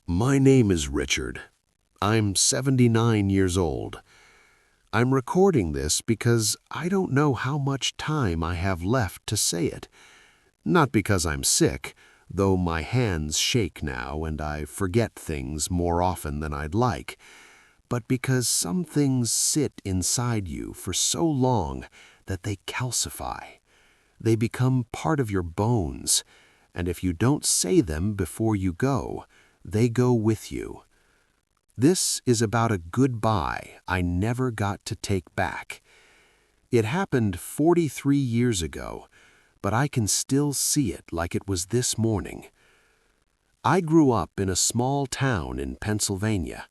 My name is Richard. I'm 79 years old. I'm recording this because I don't know how much time I have left to say it. Not because I'm sick, though my hands shake now and I forget things more often than I'd like, but because some things sit inside you for so long that they calcify. They become part of your bones, and if you don't say them before you go, they go with you. This is about a goodbye I never got to take back. It happened 43 years ago, but I can still see it like it was this morning. I grew up in a small town in Pennsylvania,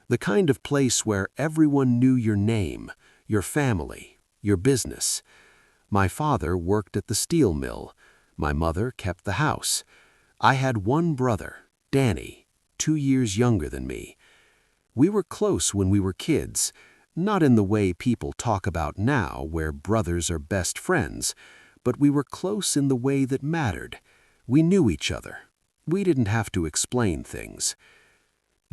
the kind of place where everyone knew your name, your family, your business. My father worked at the steel mill. My mother kept the house. I had one brother, Danny, 2 years younger than me. We were close when we were kids, not in the way people talk about now, where brothers are best friends, but we were close in the way that mattered. We knew each other. We didn't have to explain things.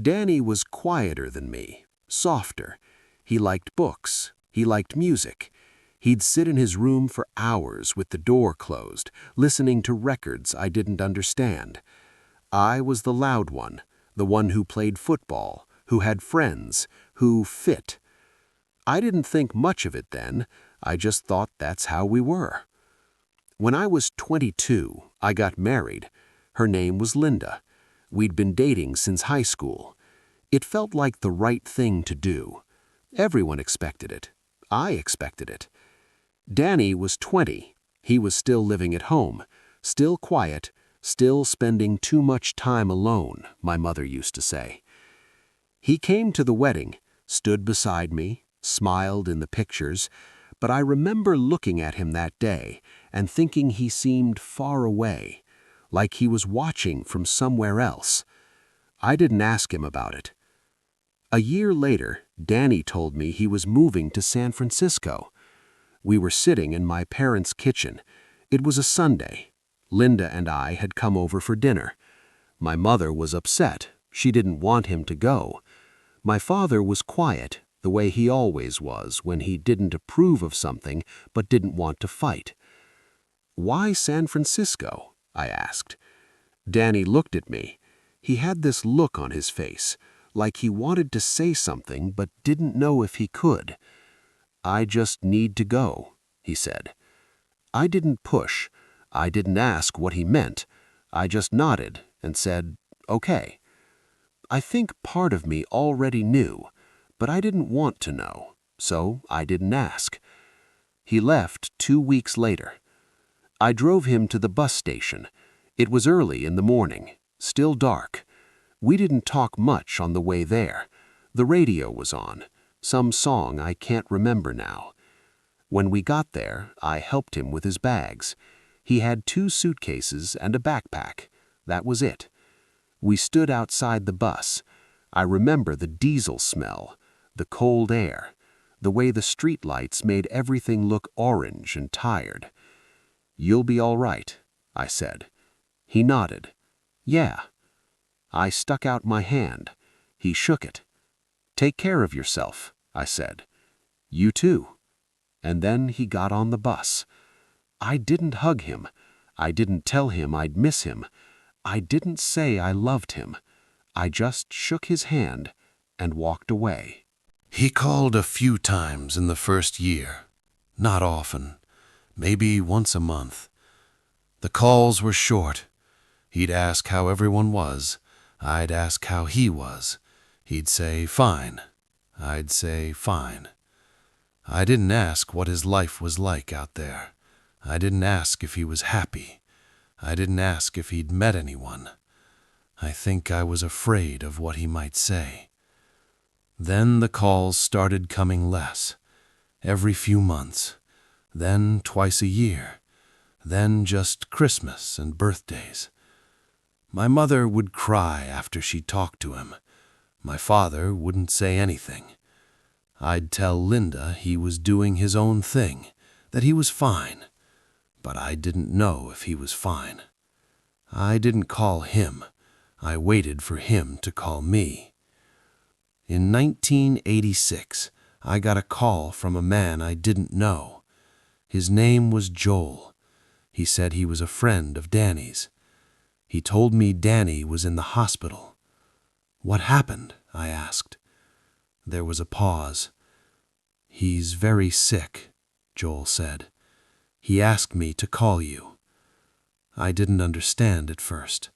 Danny was quieter than me, softer. He liked books. He liked music. He'd sit in his room for hours with the door closed, listening to records I didn't understand. I was the loud one, the one who played football, who had friends, who fit. I didn't think much of it then. I just thought that's how we were. When I was 22, I got married. Her name was Linda. We'd been dating since high school. It felt like the right thing to do. Everyone expected it. I expected it. Danny was 20. He was still living at home, still quiet, still spending too much time alone, my mother used to say. He came to the wedding, stood beside me, smiled in the pictures, but I remember looking at him that day and thinking he seemed far away, like he was watching from somewhere else. I didn't ask him about it. A year later, Danny told me he was moving to San Francisco. We were sitting in my parents' kitchen. It was a Sunday. Linda and I had come over for dinner. My mother was upset. She didn't want him to go. My father was quiet, the way he always was when he didn't approve of something but didn't want to fight. "Why San Francisco?" I asked. Danny looked at me. He had this look on his face, like he wanted to say something but didn't know if he could. "I just need to go," he said. I didn't push. I didn't ask what he meant. I just nodded and said, "Okay." I think part of me already knew, but I didn't want to know, so I didn't ask. He left 2 weeks later. I drove him to the bus station. It was early in the morning, still dark. We didn't talk much on the way there. The radio was on, some song I can't remember now. When we got there, I helped him with his bags. He had 2 suitcases and a backpack. That was it. We stood outside the bus. I remember the diesel smell, the cold air, the way the streetlights made everything look orange and tired. "You'll be all right," I said. He nodded. "Yeah." I stuck out my hand. He shook it. "Take care of yourself," I said. "You too." And then he got on the bus. I didn't hug him. I didn't tell him I'd miss him. I didn't say I loved him. I just shook his hand and walked away. He called a few times in the first year. Not often. Maybe once a month. The calls were short. He'd ask how everyone was. I'd ask how he was. He'd say, "Fine." I'd say, "Fine." I didn't ask what his life was like out there. I didn't ask if he was happy. I didn't ask if he'd met anyone. I think I was afraid of what he might say. Then the calls started coming less, every few months, then twice a year, then just Christmas and birthdays. My mother would cry after she talked to him. My father wouldn't say anything. I'd tell Linda he was doing his own thing, that he was fine, but I didn't know if he was fine. I didn't call him. I waited for him to call me. In 1986, I got a call from a man I didn't know. His name was Joel. He said he was a friend of Danny's. He told me Danny was in the hospital. "What happened?" I asked. There was a pause. "He's very sick," Joel said. "He asked me to call you." I didn't understand at first.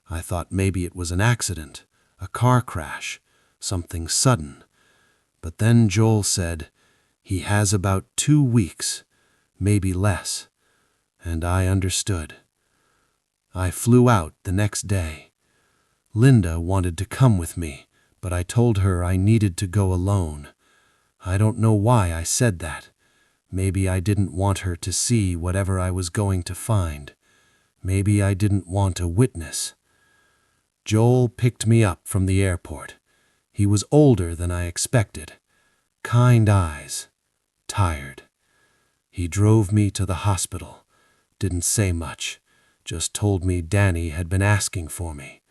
I thought maybe it was an accident, a car crash, something sudden. But then Joel said, "He has about 2 weeks, maybe less." And I understood. I flew out the next day. Linda wanted to come with me, but I told her I needed to go alone. I don't know why I said that. Maybe I didn't want her to see whatever I was going to find. Maybe I didn't want a witness. Joel picked me up from the airport. He was older than I expected. Kind eyes. Tired. He drove me to the hospital. Didn't say much. Just told me Danny had been asking for me.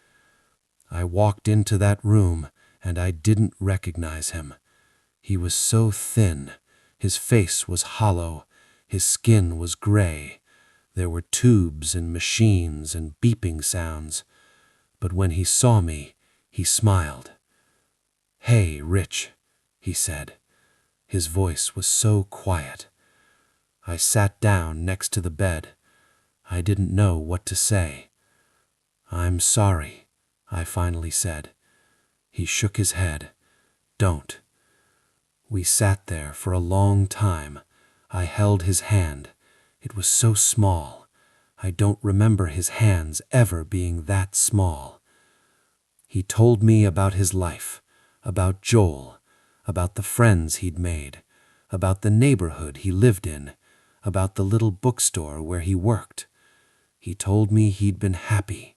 I walked into that room and I didn't recognize him. He was so thin. His face was hollow. His skin was gray. There were tubes and machines and beeping sounds. But when he saw me, he smiled. "Hey, Rich," he said. His voice was so quiet. I sat down next to the bed. I didn't know what to say. "I'm sorry," I finally said. He shook his head. "Don't." We sat there for a long time. I held his hand. It was so small. I don't remember his hands ever being that small. He told me about his life, about Joel, about the friends he'd made, about the neighborhood he lived in, about the little bookstore where he worked. He told me he'd been happy.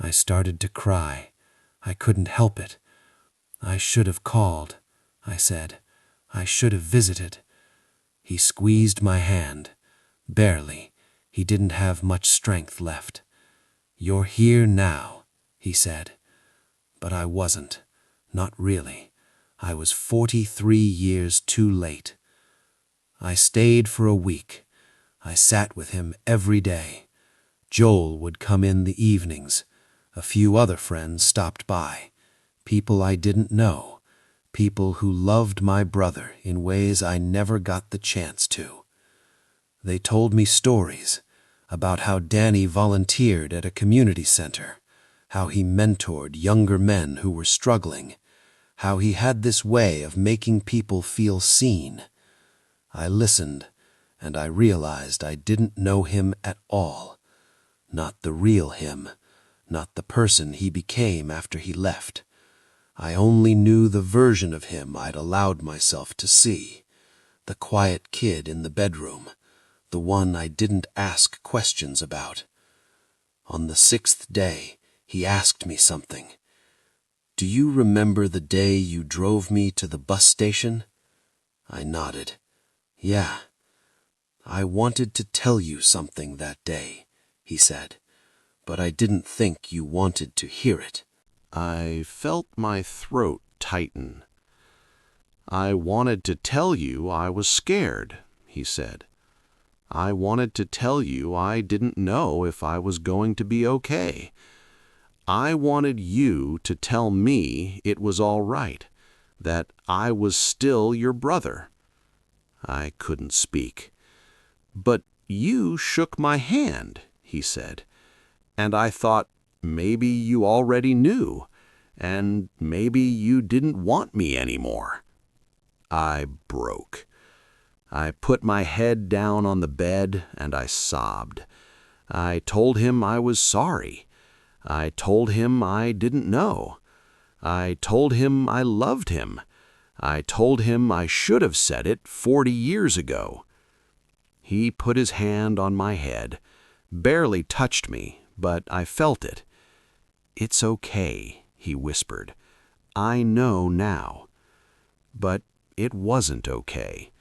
I started to cry. I couldn't help it. "I should have called," I said. "I should have visited." He squeezed my hand. Barely. He didn't have much strength left. "You're here now," he said. But I wasn't. Not really. I was 43 years too late. I stayed for a week. I sat with him every day. Joel would come in the evenings. A few other friends stopped by. People I didn't know. People who loved my brother in ways I never got the chance to. They told me stories about how Danny volunteered at a community center, how he mentored younger men who were struggling, how he had this way of making people feel seen. I listened, and I realized I didn't know him at all. Not the real him, not the person he became after he left. I only knew the version of him I'd allowed myself to see. The quiet kid in the bedroom, the one I didn't ask questions about. On the 6th day, he asked me something. "Do you remember the day you drove me to the bus station?" I nodded. "Yeah. I wanted to tell you something that day," he said, "but I didn't think you wanted to hear it." I felt my throat tighten. "I wanted to tell you I was scared," he said. "I wanted to tell you I didn't know if I was going to be okay. I wanted you to tell me it was all right, that I was still your brother." I couldn't speak. "But you shook my hand," he said, "and I thought maybe you already knew, and maybe you didn't want me anymore." I broke. I put my head down on the bed and I sobbed. I told him I was sorry. I told him I didn't know. I told him I loved him. I told him I should have said it 40 years ago. He put his hand on my head, barely touched me, but I felt it. "It's okay," he whispered. "I know now." But it wasn't okay,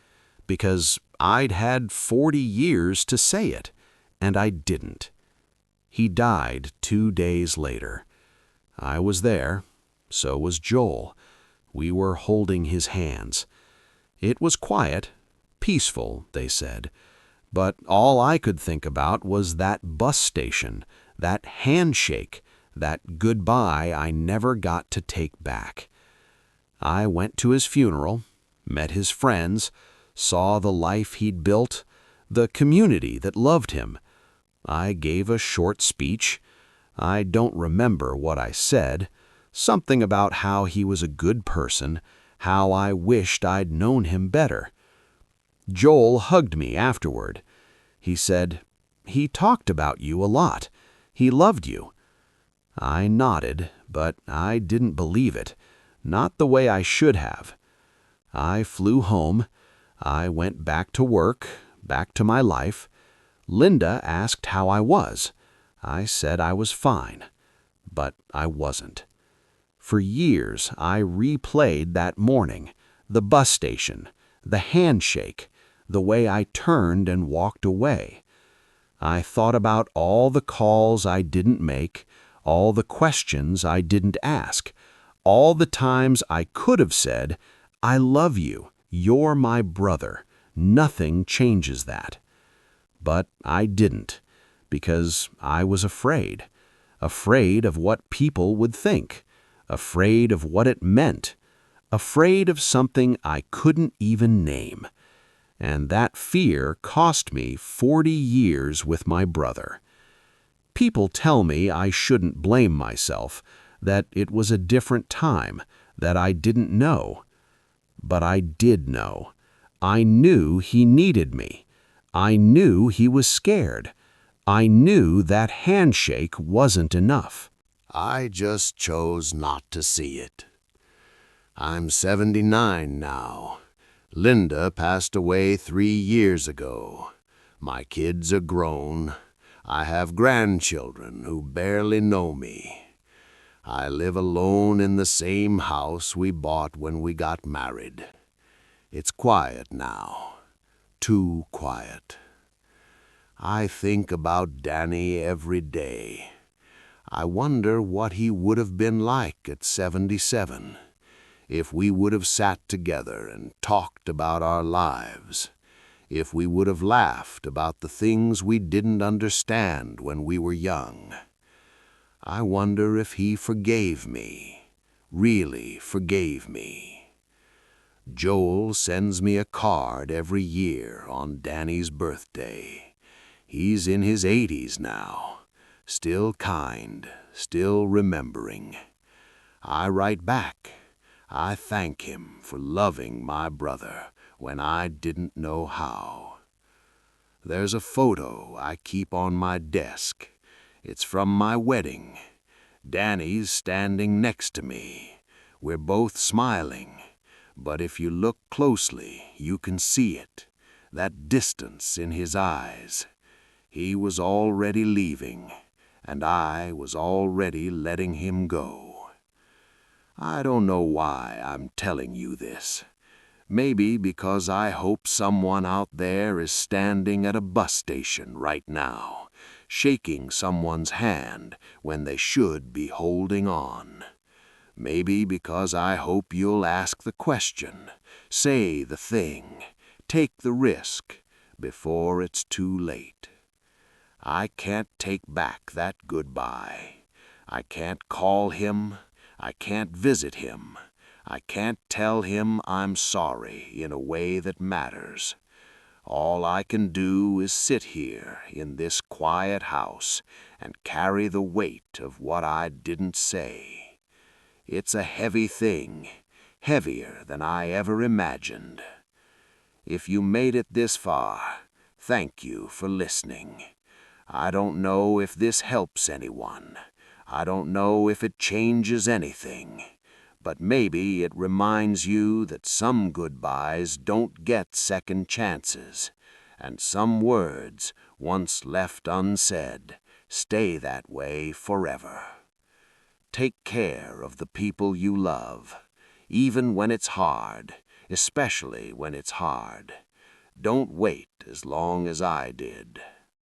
because I'd had 40 years to say it, and I didn't. He died 2 days later. I was there. So was Joel. We were holding his hands. It was quiet, peaceful, they said. But all I could think about was that bus station, that handshake, that goodbye I never got to take back. I went to his funeral, met his friends, saw the life he'd built, the community that loved him. I gave a short speech. I don't remember what I said. Something about how he was a good person, how I wished I'd known him better. Joel hugged me afterward. He said, "He talked about you a lot. He loved you." I nodded, but I didn't believe it, not the way I should have. I flew home. I went back to work, back to my life. Linda asked how I was. I said I was fine, but I wasn't. For years, I replayed that morning, the bus station, the handshake, the way I turned and walked away. I thought about all the calls I didn't make, all the questions I didn't ask, all the times I could have said, "I love you, you're my brother, nothing changes that." But I didn't, because I was afraid of what people would think, afraid of what it meant, afraid of something I couldn't even name. And that fear cost me 40 years with my brother. People tell me I shouldn't blame myself, that it was a different time, that I didn't know. But I did know. I knew he needed me. I knew he was scared. I knew that handshake wasn't enough. I just chose not to see it. I'm 79 now. Linda passed away 3 years ago. My kids are grown. I have grandchildren who barely know me. I live alone in the same house we bought when we got married. It's quiet now. Too quiet. I think about Danny every day. I wonder what he would have been like at 77, if we would have sat together and talked about our lives, if we would have laughed about the things we didn't understand when we were young. I wonder if he forgave me, really forgave me. Joel sends me a card every year on Danny's birthday. He's in his 80s now, still kind, still remembering. I write back. I thank him for loving my brother when I didn't know how. There's a photo I keep on my desk. It's from my wedding. Danny's standing next to me. We're both smiling, but if you look closely, you can see it, that distance in his eyes. He was already leaving, and I was already letting him go. I don't know why I'm telling you this. Maybe because I hope someone out there is standing at a bus station right now, shaking someone's hand when they should be holding on. Maybe because I hope you'll ask the question, say the thing, take the risk before it's too late. I can't take back that goodbye. I can't call him. I can't visit him. I can't tell him I'm sorry in a way that matters. All I can do is sit here in this quiet house and carry the weight of what I didn't say. It's a heavy thing, heavier than I ever imagined. If you made it this far, thank you for listening. I don't know if this helps anyone. I don't know if it changes anything. But maybe it reminds you that some goodbyes don't get second chances, and some words, once left unsaid, stay that way forever. Take care of the people you love, even when it's hard, especially when it's hard. Don't wait as long as I did.